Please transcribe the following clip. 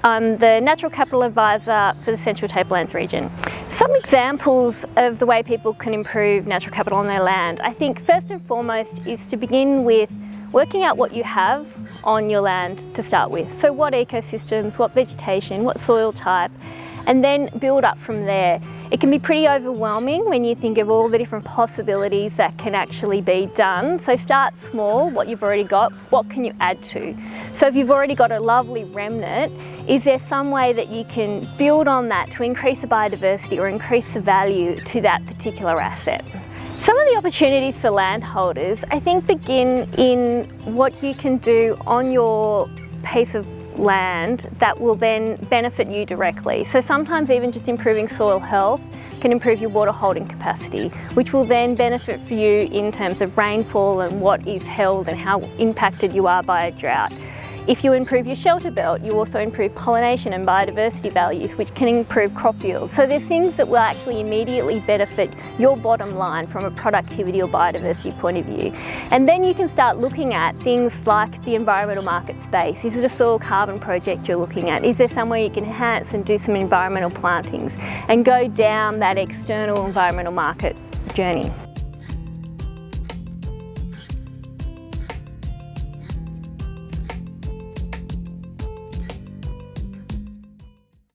I'm the Natural Capital Advisor for the Central Tablelands region. Some examples of the way people can improve natural capital on their land, I think first and foremost is to begin with working out what you have on your land to start with. So what ecosystems, what vegetation, what soil type, and then build up from there. It can be pretty overwhelming when you think of all the different possibilities that can actually be done. So start small, what you've already got, what can you add to? So if you've already got a lovely remnant, is there some way that you can build on that to increase the biodiversity or increase the value to that particular asset? Some of the opportunities for landholders, I think, begin in what you can do on your piece of land that will then benefit you directly. So sometimes even just improving soil health can improve your water holding capacity, which will then benefit for you in terms of rainfall and what is held and how impacted you are by a drought. If you improve your shelter belt, you also improve pollination and biodiversity values, which can improve crop yield. So there's things that will actually immediately benefit your bottom line from a productivity or biodiversity point of view. And then you can start looking at things like the environmental market space. Is it a soil carbon project you're looking at? Is there somewhere you can enhance and do some environmental plantings and go down that external environmental market journey?